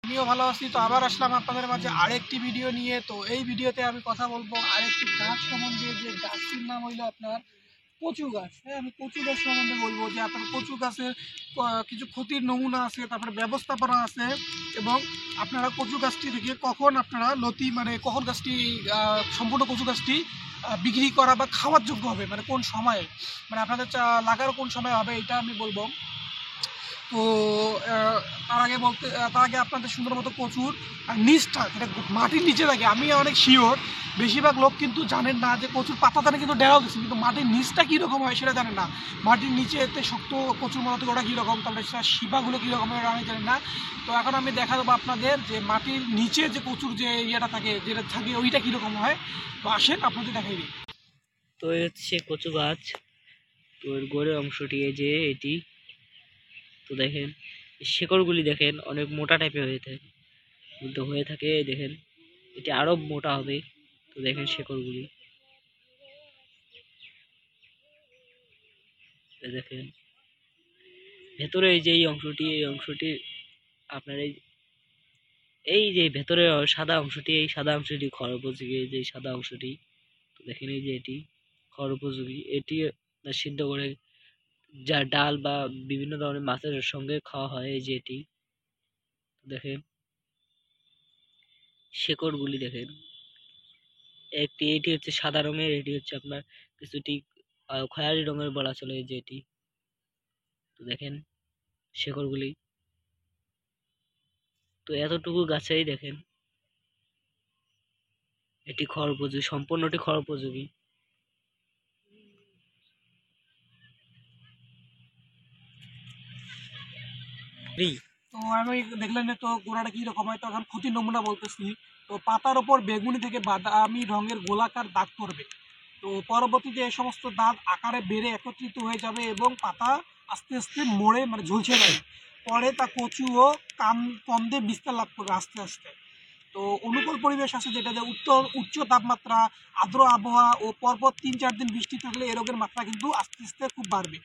আমিও ভালো আছি। তো আবার আসলাম আপনাদের মাঝে আরেকটি ভিডিও নিয়ে। তো এই ভিডিওতে আমি কথা বলবো আরেকটি গাছ সম্বন্ধে, যে গাছটির নাম হইলো আপনার কচু গাছ। হ্যাঁ, আমি কচু গাছ সম্বন্ধে বলবো যে আপনার কচু গাছের কিছু ক্ষতির নমুনা আছে, তারপরে ব্যবস্থাপনা আছে, এবং আপনারা কচু গাছটি থেকে কখন আপনারা লতি মানে কখন গাছটি সম্পূর্ণ কচু গাছটি বিক্রি করা বা খাওয়ার যোগ্য হবে, মানে কোন সময়ে, মানে আপনাদের লাগার কোন সময় হবে, এটা আমি বলবো। তো তার আগে আপনাদের সুন্দর মতো কচুর নিচটা যেটা মাটির নিচে থাকে, আমি অনেক শিওর বেশিরভাগ লোক কিন্তু জানেন না যে কচুর পাতাদানে কিন্তু ডেরাও দিচ্ছে, কিন্তু মাটির নিচটা কীরকম হয় সেটা জানেন না। মাটির নিচে এতে শক্ত কচুর মতো ওটা কীরকম, তারপরে শিপাগুলো কীরকম হয় আমি জানেন না। তো এখন আমি দেখা দেবো আপনাদের যে মাটির নিচে যে কচুর যে ইয়েটা থাকে, যেটা থাকে ওইটা কীরকম হয়। তো আসেন আপনাদের দেখাই দিই। তো হচ্ছে কচু গাছ, তো এর গোড়ের অংশটি এই যে এটি, তো দেখেন শেকড়গুলি দেখেন অনেক মোটা টাইপের হয়ে থাকে দেখেন এটি আরো মোটা হবে। তো দেখেন শেকড়গুলি দেখেন ভেতরে এই যে এই অংশটি আপনার এই যে ভেতরে সাদা অংশটি, এই সাদা অংশটি খড় উপযোগী, এই যে সাদা অংশটি। তো দেখেন এই যে এটি খড় উপযোগী, এটি সিদ্ধ করে যা ডাল বা বিভিন্ন ধরনের মাছের সঙ্গে খাওয়া হয়। এই যে এটি দেখেন শেকড়গুলি দেখেন, এটি হচ্ছে সাদা রঙের, এটি হচ্ছে আপনার কিছুটি খয়েরি রঙের বলা চলে। এই যে এটি, তো দেখেন শেকড়গুলি, তো এতটুকু গাছেই দেখেন এটি খড় উপযোগী, সম্পূর্ণটি খড় উপযোগী। তো আমি দেখলেন তো গোড়াটা কীরকম হয়, তখন ক্ষতির নমুনা বলতেছি। তো পাতার ওপর বেগুনি থেকে বাদামি রঙের গোলাকার দাগ পড়বে। তো পরবর্তীতে এই সমস্ত দাগ আকারে বেড়ে একত্রিত হয়ে যাবে এবং পাতা আস্তে আস্তে মরে মানে ঝলসে যাবে। পরে তা কচু ও কন্দে বিস্তার লাভ করবে আস্তে আস্তে। তো অনুকূল পরিবেশ আছে যেটাতে উচ্চ তাপমাত্রা, আর্দ্র আবহাওয়া ও পরপর ৩-৪ দিন বৃষ্টি থাকলে এ রোগের মাত্রা কিন্তু আস্তে আস্তে খুব বাড়বে।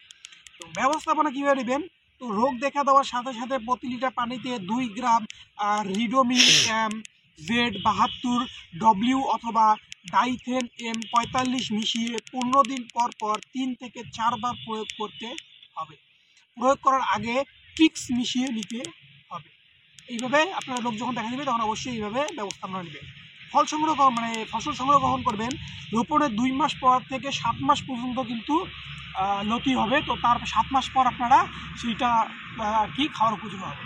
তো ব্যবস্থাপনা কীভাবে নেবেন? তো রোগ দেখা দেওয়ার সাথে সাথে প্রতি লিটার পানিতে ২ গ্রাম রিডোমিল Z72 ডব্লিউ অথবা ডাইথেন M45 মিশিয়ে ১৫ দিন পর পর ৩ থেকে ৪ বার প্রয়োগ করতে হবে। প্রয়োগ করার আগে ট্রিক্স মিশিয়ে নিতে হবে। এইভাবে আপনারা লোক যখন দেখা দেবে তখন অবশ্যই এইভাবে ব্যবস্থাপনা নেবেন। ফসল সংগ্রহ কখন করবেন? রোপণের ২ মাস পর থেকে ৭ মাস পর্যন্ত কিন্তু লতি হবে। তো তার ৭ মাস পর আপনারা সেইটা খাওয়ার উপযোগী হবে।